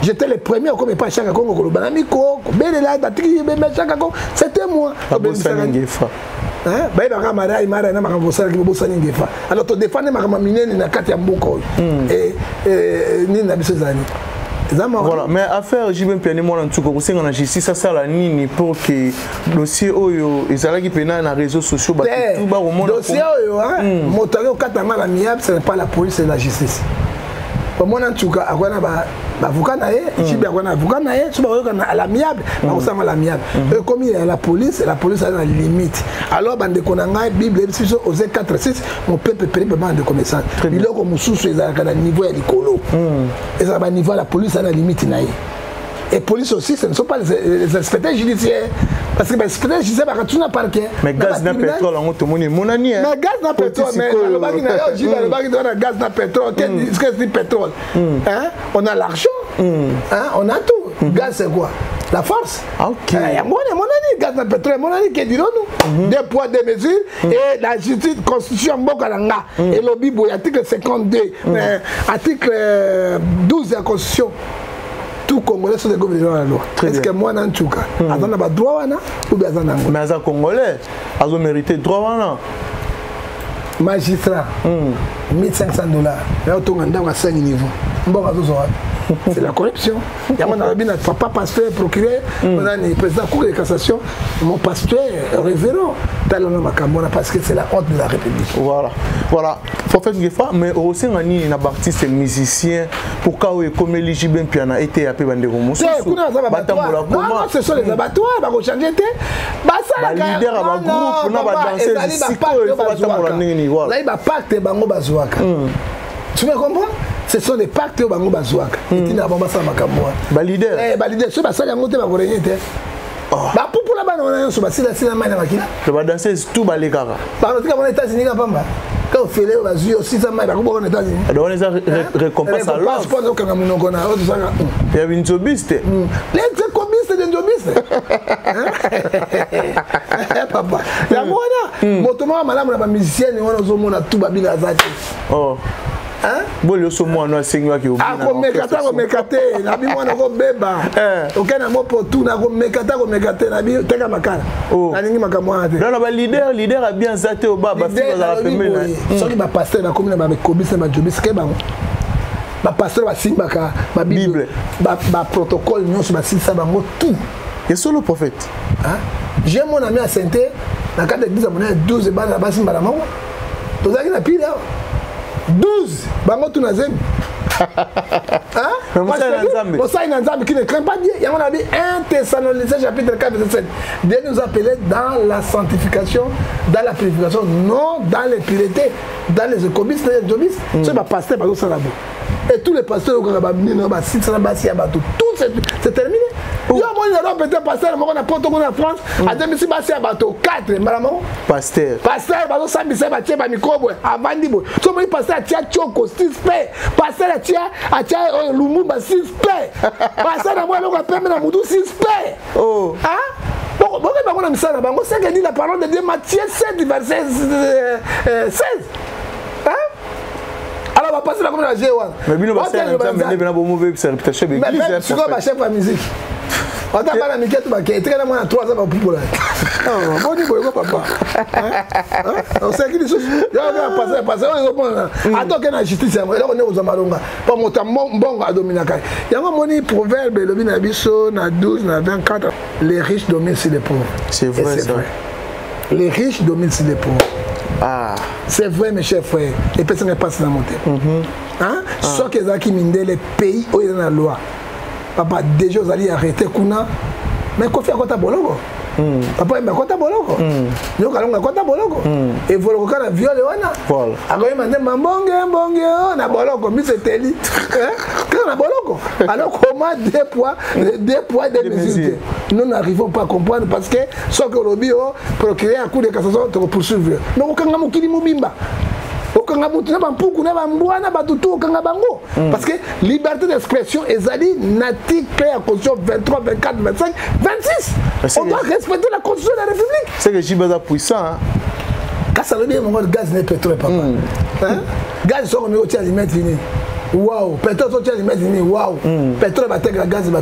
J'étais le premier comme pas chaque Congo Kolobanamiko, Belela, Batri, chaque Congo, c'était moi. Alors, tu défends ma mine na Katia Mboko et ni na Bissezani.
Voilà, mais affaire JB Piani moi en tout cas, c'est en justice ça ça la nini pour que dossier oyo ezala ki pena na réseaux sociaux ba tout ba au monde.
Dossier oyo motayo katanga la miable, ce n'est pas la police, c'est la justice. Pour moi en tout cas, akwana ba avocat naé, JB akwana avocat naé, tu ba à l'amiable, ba osama l'amiable. Comme il y a la police a la limite. Alors bande konanga Bible episode aux 4:6, mon peuple peuple bande de connaissance. Il est comme sous ezala kana niveau ya likolo. Et ça ba niveau la police a la limite naé. Et police aussi, ce ne sont pas les inspecteurs judiciaires. Parce que les inspecteurs judiciaires, ils ne parquet.
Mais gaz n'a pétrole, on te monnaie mon ami.
Mais gaz n'a pétrole, mais le gaz n'a pétrole. Qu'est-ce que c'est pétrole? On a l'argent, on a tout. Gaz, c'est quoi? La force.
Ok.
Mon ami, gaz n'a pétrole, mon ami, qu'est-ce nous? Deux poids, deux mesures. Et la justice, constitution, Bokalanga. Et le Bible, article 52, article 12 de la constitution. Tout Congolais sont des gouvernements à la loi. Est-ce que moi, en tout cas, on a droit ou bien on a
mais les Congolais, ils ont mérité droit.
Magistrat, 1500 $. Là, on a 5 niveaux. C'est la corruption. Il y a un papa pasteur, procureur, on a un président de la Cour de cassation, mon pasteur révérend parce que c'est la honte de la République.
Voilà. Voilà. Faut faire une fois, mais aussi on a un artiste musicien pour qu'il comme JB Piana été appelé bande comme ça.
Ce sont les abattoirs, ils vont changer.
Les leaders à groupe, on va danser
là, il va pacte bango bazouaka. Tu me comprends? Ce sont des pactes au bango bazouaka. Et tu n'as pas ça makamwa.
Leader.
Leader, ce ça y a monté ma voreñe. Bah pour la banane on a sur basila sila maina makina.
Le va danser tout balikara.
Par contre, aux États-Unis pamba. Quand on fait les bazou aussi ça maina ko aux États-Unis.
Donc on les récompense à l'or.
Pas donc on a kona autre ça.
Il y a une jobiste.
Les jobistes des jobistes. Papa. La mona. Motoma madame la musicienne on a zomona tout babila zati.
Oh. Bon, le saumon a seigneur qui est au
bout. Ah, mekata, mekate. Nabi mwana ko beba. Okena mo potu na ko mekata, mekate. Nabi teka makala. Nalingi makamwa te.
Non, le leader a bien zaté au bas. Bafika za la pemela.
Soki ba pasteur na commune ba kobisa ba jobis ke bango. Ba pasteur ba simbaka ba bible. Ba protocole nyonso ba sisa bango tout.
Et solo prophète.
J'ai mon ami à Sainte, na kata église mon 12 ba na ba simba la maman. Tozaki na pile. 12 bango tu nazem qui ne craint pas Dieu. Il y a 1 Thessaloniciens chapitre 4 verset 7. Dieu nous appelait dans la sanctification, dans la purification, non dans l'impureté, dans les économistes, les jobistes. C'est ma pasteur par exemple. Et tous les pasteurs tout c'est terminé.
tout.
Yo moi peut-être pasteur moko na poto ko na France, ademi si basi bato 4 malamo.
Pasteur.
Pasteur bazo sambisa ba tie ba microbe avandi bo. So moi pasteur tia choko 6 pe. Pasteur atia Lumumba 6 pe. Pasteur na moi loko pembe na mudu 6 pe.
Oh.
Hein? Bon, on a mis ça là-bas. C'est que dit la parole de Dieu, Matthieu 7, verset 16. Hein? Alors, on va passer la commune à G1.
Mais bien, on va faire un peu de mauvais réputation. Mais
c'est quoi ma chef de musique? On t'a pas la miquette, tu es très loin à 3 ans pour là. Non, bon, dis-moi, papa. On sait qu'il est passer. Attends qu'il y ait la justice. Là, on est aux Amalonga. Pour monter bon à Dominakai. Il y a un moni proverbe, le Binabiso, na 12, na 24. Les riches dominent sur les pauvres.
C'est vrai, ça.
Les riches dominent sur les pauvres.
Ah.
C'est vrai, mes chers frères. Les personnes ne passent dans la montée. Sauf que les qui minent les pays où il y a la loi. Papa, déjà, vous allez arrêter Kuna. Mais qu'on fait à côté boloko. Papa, il m'a côté boloko. Nous allons à côté boloko. Et vous le avez violé, voilà. Alors, il m'a dit, mbonge, on a boloko, mais c'était lui. Quand on a boloko. Alors, comment deux poids, deux mesures. Nous n'arrivons pas à comprendre parce que, sauf que le bio, procurer un coup de cassation, pour poursuivre. Mais on a un kili mubimba. Parce que liberté d'expression est l'article créé à la Constitution 23, 24, 25, 26. On doit respecter la Constitution de la République.
C'est que Jibaza puissant.
Quand ça veut dire que le gaz n'est pas pétrole, papa. Gaz, c'est un aliments finis. Waouh, pétrole sorti à mettre ni waouh. Pétrole va la gaz va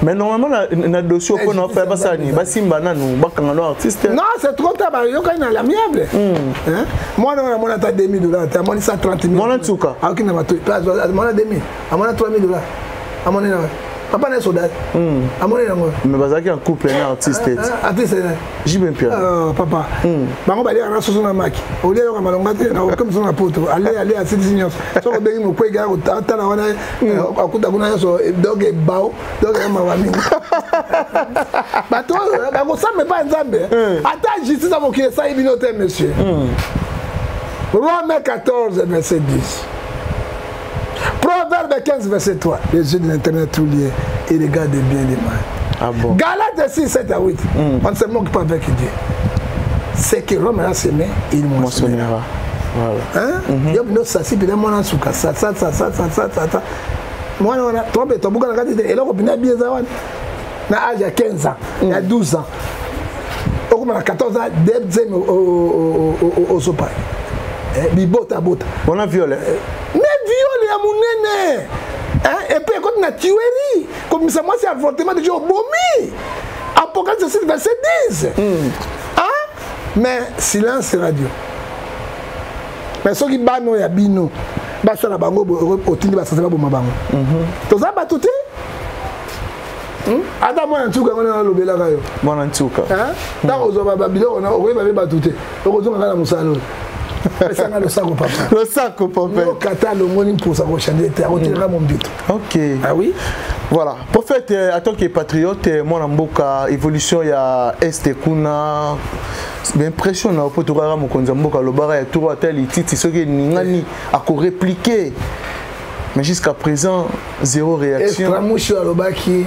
mais normalement na dossier qu'on a fait ça ni basimba nanu bakangano artiste.
Non, c'est trop tard, yo quand na l'amiable. Moi on a 2000 $, tu as monté 130 000.
Moi en tout cas.
Ah OK na bato. Moi 2000. À moi 3000 $. À mon na. Papa n'est soldat. À mon na.
Mais bazaki un couple un artiste.
Artiste.
J'y bien Pierre.
Papa. Bango ba aller na soso na maki. Au lieu de malonga te na comme son apôtre. Aller à cette signos. So ko bengi mo ko ga ko ta na wana akuta kuna so dog bao, dog ma wami. Bato bango ça me pas nzambe. Ata justice à mon qui ça ibinote monsieur. Romains 14 verset 10. Proverbe 15 verset 3. Les yeux de l'internet tout liés et regarde bien les mal.
Ah bon.
Galates 6, 7 à 8. On ne se moque pas avec Dieu. C'est que Rome a semé, il moissonnera. Voilà. Hein? Il y a une autre sassi, puis mon ansouka. Ça. Moi, on a trompé, ton boucan a gardé. Et là, on a bien ça. On a âge à 15 ans, il y a 12 ans. On a 14 ans, d'être au sopa. Bibota.
On a violé.
Mais violé à mon nene. Et puis, quand on a tuerie, comme ça, moi, c'est avortement de Dieu au bomi. Apocalypse 6, verset 10. Mais silence radio. Mais ceux qui battent, il y a bino. Basta la bango, au tindi, basta la bomba bango. Tout ça, tout Ada moi en tout cas on a lobela kayo.
Moi en tout cas.
Dans aux babilo on a okoyeba batute. Okozonga kana musalo. Pesanga le sac au papa.
Le sac au papa.
Le kata le morning pour ça ko changer te akotelera mon but.
OK.
Ah oui.
Voilà. Prophète en tant que patriote moi mboka évolution ya est kuna l'impression na potora mokonza mboka lobara ya tour tel titi soki ningani a ko répliquer. Mais jusqu'à présent, zéro réaction.
Estramouche alobaki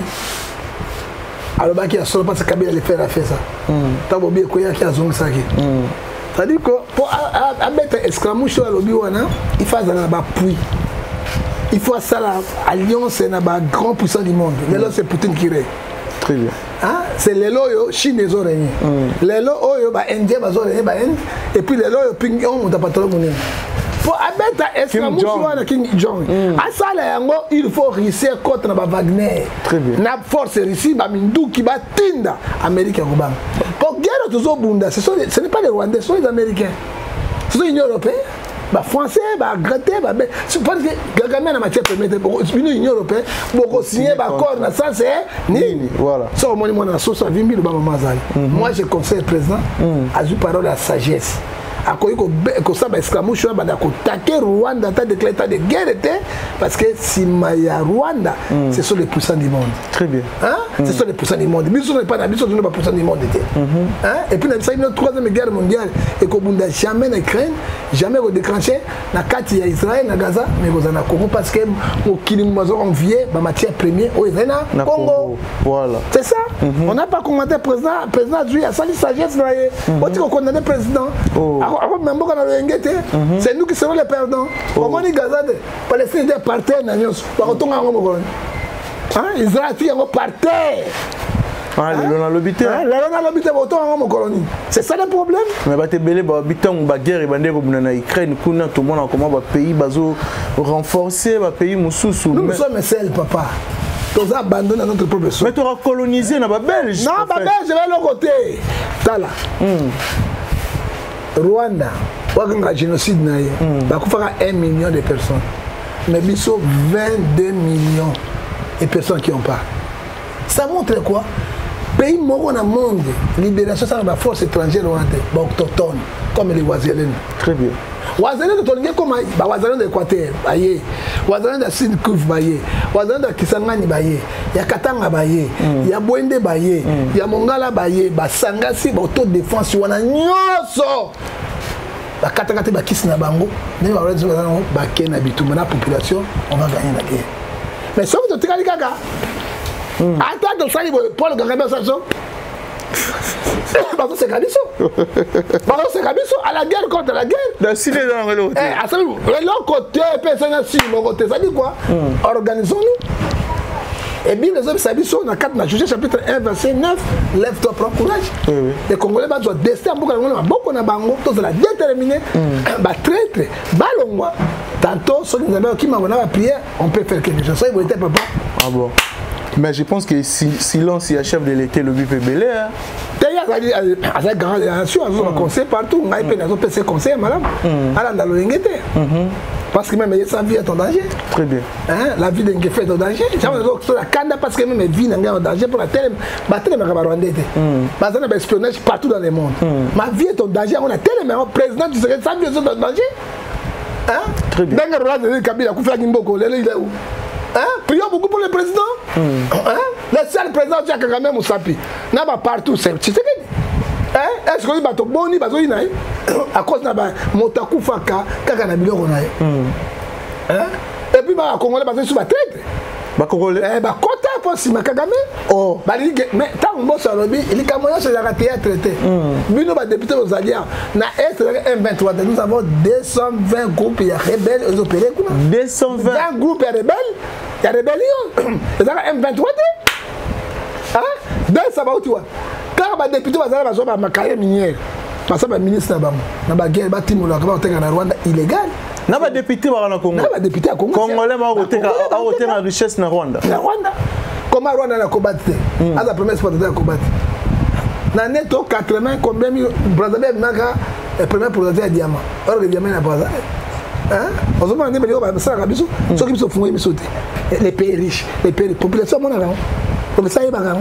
a solo parce que Kabila le faire ça. Tabo bien koya ki azong saki. C'est-à-dire que pour mettre Estramouche alobi wana, il faut ça ba puis. Il faut ça l'alliance na ba grand puissant du monde. Mais là c'est Poutine qui règne.
Très bien.
C'est les loyo Chine les oreilles. Les loyo ba Indien ba oreilles ba et puis les loyo ping on monta pas trop monnaie. Pour abattre Estramouche wana King Jong. À ça là il faut risser contre na Wagner.
Très bien.
Na force ici ba mindu qui ba tinda Amérique Obama. Pour guerre tous au bunda, ce n'est pas les Rwandais, ce sont les Américains. Ce sont les Européens. Bah français, bah gratter, bah c'est parce que Kagame na matière permettre l'Union européenne beaucoup signer bah accord na ça c'est ni
voilà.
Ça au moins moi na sauce à 20 000 ba maman zali. Moi je conseille le président à jouer parole à sagesse. akoki kosala baesclamouche wana banda kotake Rwanda ata déclaré état de guerre était parce que nsima ya Rwanda ce sont les puissants du monde.
Très bien.
Ce sont les puissants du monde. Biso n'est pas na biso n'est pas puissants du monde était. Et puis na la troisième guerre mondiale et kobunda jamais na Ukraine, jamais redéclencher na kati ya Israël na Gaza mais kozana Congo parce que mokili mazo envier ba matière première au Israël na Congo.
Voilà.
C'est ça. On n'a pas commandé président Djui a sali sagesse na ye. On dit qu'on condamne président. C'est nous qui serons les perdants. Comment dit Gaza de Palestine des partenaires na nyos. Ba kotonga ngo mokolo. Israël ti ngo partenaire. C'est ça le problème.
Mais la guerre en Ukraine, tout le monde a comment le pays renforcer, le pays
nous sommes seuls, papa. Nous abandonnons notre propre sol.
Mais tu auras colonisé dans la Belge.
Non, la Belge, je vais de l'autre côté. Tala. Rwanda, il y a un génocide. Il y a 1 million de personnes. Mais il y a 22 millions de personnes qui n'ont pas. Ça montre quoi? Pays mort dans le monde, libération de la force étrangère autochtone, comme les Wazélènes.
Très bien.
Wazélènes sont comme les Wazélènes de l'Équateur, les Wazélènes de Sud-Kivu, les Wazélènes de Kisangani, il y a Katanga, il y a Bwende, il y a Mongala, il y a Sangasi, autodéfense, il y a Nyoso. La Katakate, il y a Bango, il y a la population, on va gagner la guerre. Mais sauf que tu as dit Gaga. Attends, tu as Paul Kagame, c'est Kabiso. C'est Kabiso à la guerre contre la guerre.
Dans
l'autre côté, ça dit quoi? Organisons-nous. Et bien, les hommes Sabiso, dans 4 Juge chapitre 1, verset 9, lève-toi, prends courage. Les Congolais ont destin, beaucoup de bango, tous la déterminer, traître, ballon-moi. Tantôt, ceux qui m'ont prié, on peut faire quelque chose. Ça, il était papa.
Ah bon? Mais je pense que silence, il y a chef de l'été, le but est belé.
D'ailleurs, il y a un conseil partout. Il y a un conseil, madame. Parce que même sa vie est en danger.
Très bien.
La vie d'un fait est en danger. Parce que même la vie est en danger pour la télé. Il y a espionnage partout dans le monde. Ma vie est en danger. On a tellement de président qui serait sa vie est en danger.
Très bien.
Prions beaucoup pour le président. Le seul président qui a quand même Moussapi. N'a pas partout. C'est ce qu'il dit. Est-ce que tu boni à cause de Motaku Faka, Kakanabilo Ronaï. Et puis, ma Congolais basé sur ma tête.
Ma Congolais.
Kota pour si ma Kagame. Oh. Mais tant que Mossa Robi, il est comme moi sur la théâtre traité. Nous, les députés aux alliés, na est M23. Nous avons 220 groupes rebelles aux opérés.
220
groupes rebelles. Il y a rébellion. C'est M23. Deux ça va où tu vois. Quand les députés vont aller à ma carrière minière, parce que le ministre n'a pas guerre, il Rwanda illégal.
N'a pas député à Congo. N'a pas député à Congo. Congolais a voté la richesse na Rwanda.
Na Rwanda. Comment Rwanda n'a combattu? À la première fois de combattre. Dans les 80 combien Brazzaville n'a le premier produit à diamant. Or le diamant n'a pas ça. On se demande mais ça rabiso. Ceux qui se font les pays riches, les pays population mon avant. Donc ça y est bagarre.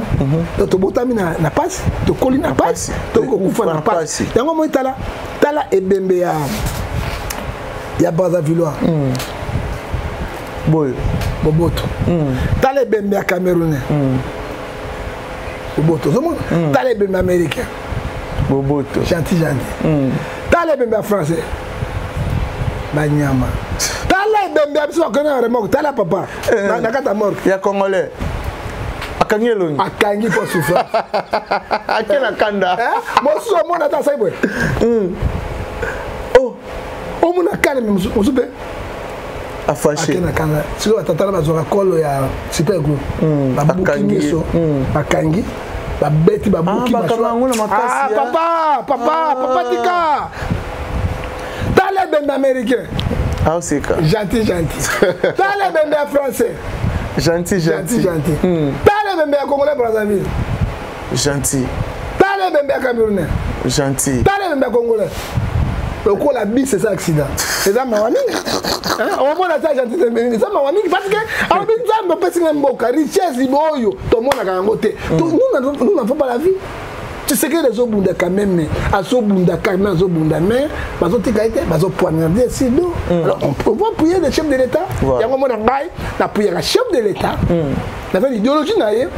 Donc tu botami na passe, tu colline na passe, tu kufa na passe. Yango mo tala et bembe ya Brazzaville. Boy, Boboto. Tala bembe ya Camerounais. Boboto, tala bembe américain.
Boboto.
Gentil. Tala bembe français. Banyama. Tala bembe biso connaît remorque, tala papa. Na kata mort.
Ya Congolais.
Akangi pour souffrir.
Akela kanda.
Moi so mon ata sai boy. Oh mon akana me musupe.
Afaché.
Akena kanda. Si on tata na zoka kolo ya super group. Akangi so. Akangi. Ba beti ba buki ba papa tika. Tale ben américain.
Ah c'est quoi?
Gentil. Tale ben français. Gentil. Tale bembe ya Congolais Brazzaville.
Gentil.
Tale bembe ya Camerounais.
Gentil.
Tale bembe ya Congolais. Le coup la bise c'est ça accident. C'est ça ma famille. On va la gentil c'est ça ma famille parce que on dit ça me pèse même beaucoup richesse iboyo tout le monde a gangoté. Nous n'avons pas la vie. Tu sais que les obunda quand même, azobunda quand même, azobunda mais, bazotika été, bazopoignarder si d'eau. Alors on peut voir prier le chef de l'État. Il y a un moment dans la prière le chef de l'État. La vraie idéologie naïe,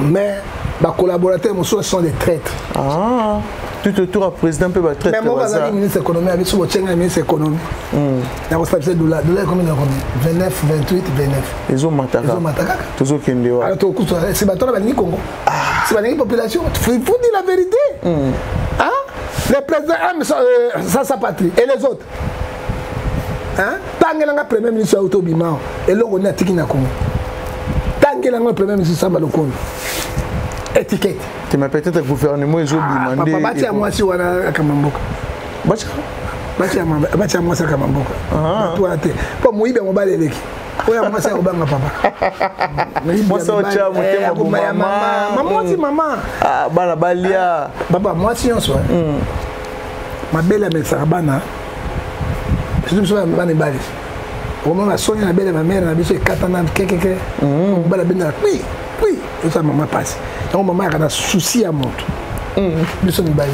mais les collaborateurs sont des traîtres. Ah.
Tout autour à président peut être traître.
Mais moi, je suis ministre de l'économie, avec ce que je suis ministre de l'économie. Il y a un stabilité de $. Combien de 29, 28, 29.
Ils ont mataka. Ils ont mataka. Tous ceux qui ont dit. Alors,
c'est maintenant la Congo. C'est la population. Il faut dire la vérité. Hein? Les présidents aiment sa patrie. Et les autres? Hein? Tant que le premier ministre a autobimant, et là, on a tiki na Congo. Tant que le premier ministre a Malokon. Étiquette. Tu m'as peut-être le gouvernement, ils ont demandé. Papa, tu as moi si on a Kamamboka. Batia moi ça Kamamboka. Toi, tu es. Pour moi, il y a un bal électrique. Oui, moi, c'est un bal, papa.
Moi, c'est un chat,
maman, c'est maman.
Ah, Balabalia.
Papa, moi, si on soit. Ma belle amie, c'est Rabana. Je me souviens de Bani Bali. Au moment où je suis la belle ma mère, elle a dit 4 ans, quelqu'un. Oui. Oui, et ça maman passe. Donc maman a un souci à montre. Nous sommes balés.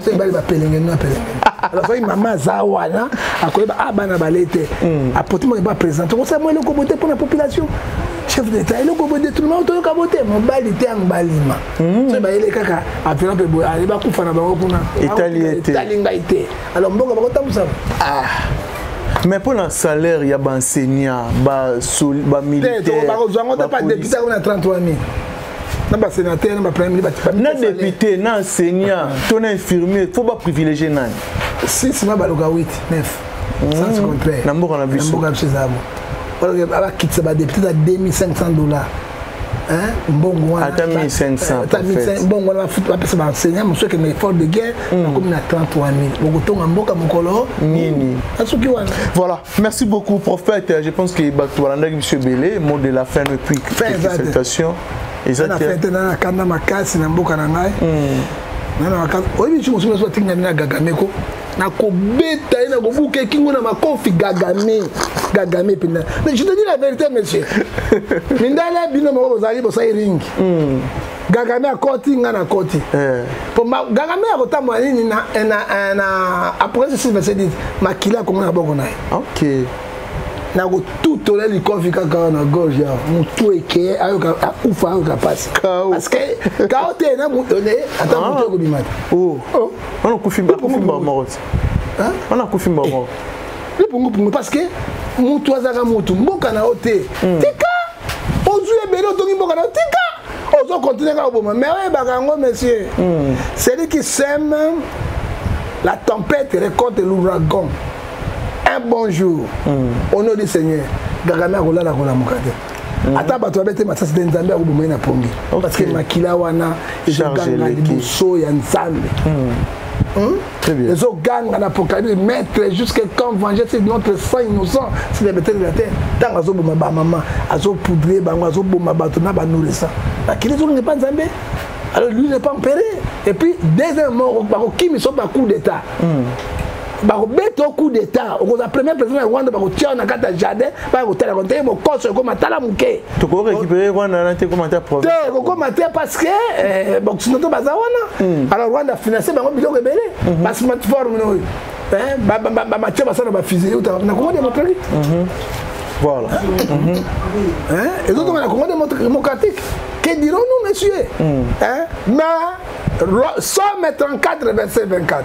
C'est balé va pelengen non pelengen. Alors voyez maman zawana a quoi ba bana balete. A porter moi pas présent. Donc ça moi le coboté pour la population. Chef d'État, le coboté tout le monde to coboté mon balité en balima. C'est ba ile kaka a faire un peu boy. Ali ba kufa na ba kuna. Italie. Alors mbongo ba kotamu ça. Ah.
Mais pour le salaire, il y a des enseignants, des militaires.
On n'a pas de député, on a 33 000. On n'a pas de sénateur, on n'a pas de premier ministre.
On a député, on a enseignant, on a infirmier, il ne faut pas privilégier.
6, c'est 8, 9. Ça, c'est contraire.
On a vu ça.
On a quitté les députés à $2,500. Bon,
attends 1500.
Bon, on va foutre la enseignant, monsieur qui est fort de guerre, comme à 33 000.
Voilà, merci beaucoup, prophète. Je pense que M. Bélé, mot de la fin, et puis félicitations.
Et ça, c'est un canard macasse, un beau canard. Oui, je me souviens de Gagameko. Nakobeta ina kobuke kingo na makofi Gagame pina. Mais je te dis la vérité monsieur. Mindala bino mo bozali bo sai ring. Gagame akoti ngana koti. Pour Gagame akotama nini na après ce verset dit makila comme na boko na. OK. Na go tout toler li kofi kaka na gorge ya. Mutu eke ayo ka ufa ayo ka passe. Parce que kaote na mutone ata mutu ko bimata. Oh. On a confirmé Maroc. On a confirmé Maroc. Parce que mutu azaka mutu mboka na ote. Tika. Ozu ebelo tongi mboka na tika. Ozo continuer ka oboma. Mais ouais bakango monsieur. Celui qui sème la tempête récolte l'ouragan. Un bon jour, au nom du Seigneur, Gagame a roulé la mokate. Ata bato abete masasi de Nzambe a boumé na pongi. Parce que makila wana ezoganga liboso ya Nzambe. Très bien. Ezoganga na pokali mettre jusqu'à quand venger c'est notre sang innocent, c'est les bêtes de la terre. Tant azo bouma ba maman, azo poudrer bango azo bouma bato na ba nourrissant. Makila zo n'est pas Nzambe. Alors lui n'est pas empéré. Et puis deuxièmement, bako kimi so ba coup d'état. Barobeto coup d'état au premier président Rwanda barotia na kata jardin ba hôtel raconter mon coach comme tala muke
to ko récupérer Rwanda na te commentaire problème
te ko commentaire parce que bon sinon to bazawana alors Rwanda financer bango biloko ebele ba smartphone no ba match ba sana ba fusil na comment démocratique
voilà
et donc on a comment démocratique que dirons-nous messieurs mais Somme 34 verset 24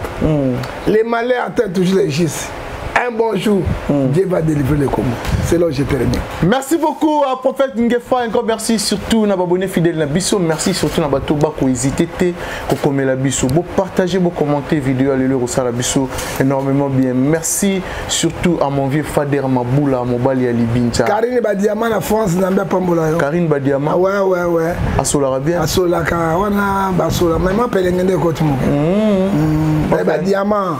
les malheurs atteignent toujours les justes. Un bon jour, Dieu va délivrer les Congo. C'est là où je termine.
Merci beaucoup à Prophète Ngefa. Encore merci surtout à abonnés fidèles na biso. Merci surtout à bato bako hésiter ko comme la biso. Vous partagez, vous commentez vidéo allez le la biso énormément bien. Merci surtout à mon vieux Fader Maboula, mon bali Ali Bincha.
Karine Badiama la France n'amba pambola yo.
Karine Badiama.
Ouais.
Asola bien.
Asola ka wana basola même pelengende ko tumo. Badiama.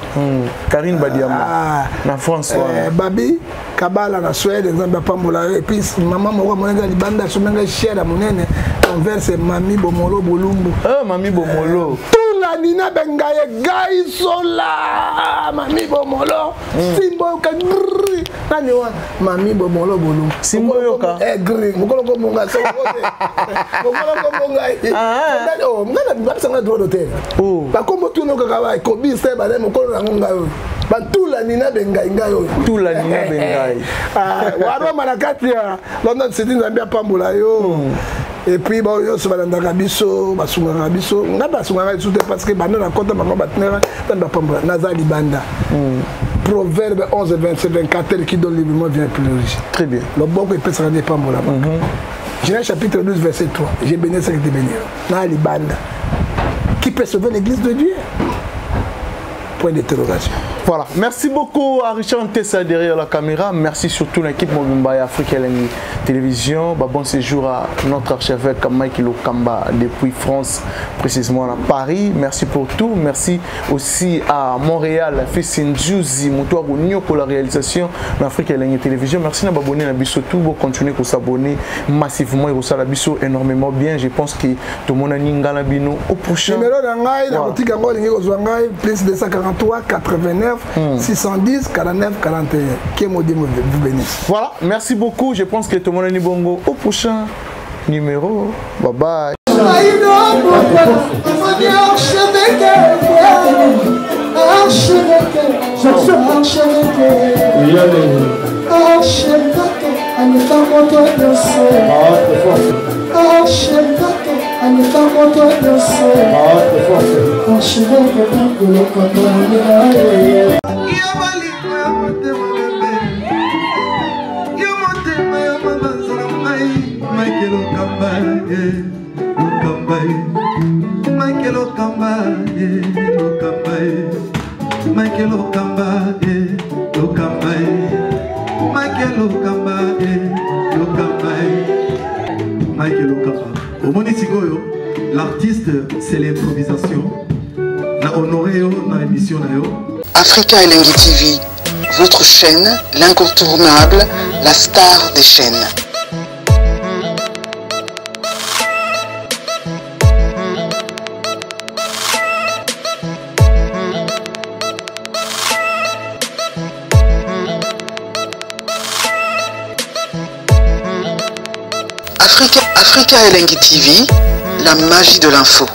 Karine Badiama. Na France
Babi Kabala na Suède nzamba pambola et puis maman moko monenga libanda somenga chera monene converse mami bomolo bolumbu
mami bomolo
tout la nina bengaye gai sola mami bomolo simbo ka nani wa mami bomolo bolo
Simbo yoka
gris mokolo ko monga so mokolo ko monga oh ngana babsanga droit d'hôtel ba kombo tuno kaka ba ko bi se ba mokolo na ngonga yo bantula nina bengai ngayo
tula nina bengai
waro manakati ya London City Zambia pambola yo et puis bon yo se balanda biso basungaka biso ngaba basungaka biso parce que bando na compte bango batnera tanda pambola nazali banda Proverbe 11 27 24 qui donne librement vient plus. Très bien. Le bon que peut se rendre pambola. Genèse chapitre 12 verset 3. J'ai béni ce qui te bénir. Nali banda. Qui peut sauver l'église de Dieu? Point d'interrogation.
Voilà, merci beaucoup à Richard Ntessa derrière la caméra. Merci surtout l'équipe Mobimba et Afrique LNI Télévision. Bon séjour à notre archevêque Michael Okamba depuis France, précisément à Paris. Merci pour tout. Merci aussi à Montréal, Fessinjouzi, Moutoir Ounio pour la réalisation d'Afrique LNI Télévision. Merci d'abonner à Bisso tout. Vous continuez à s'abonner massivement et à Bisso énormément bien. Je pense que tout le monde a n'ingala bino au prochain.
Numéro d'Angaï, la boutique Angaï, plus 243 89 610 49 41. Qui vous bénisse.
Voilà, merci beaucoup. Je pense que tout le monde est bongo. Au prochain numéro. Bye bye.
L'artiste, c'est l'improvisation. La honoré dans l'émission.
Africa LNI TV, votre chaîne, l'incontournable, la star des chaînes. Africa LNI TV, la magie de l'info.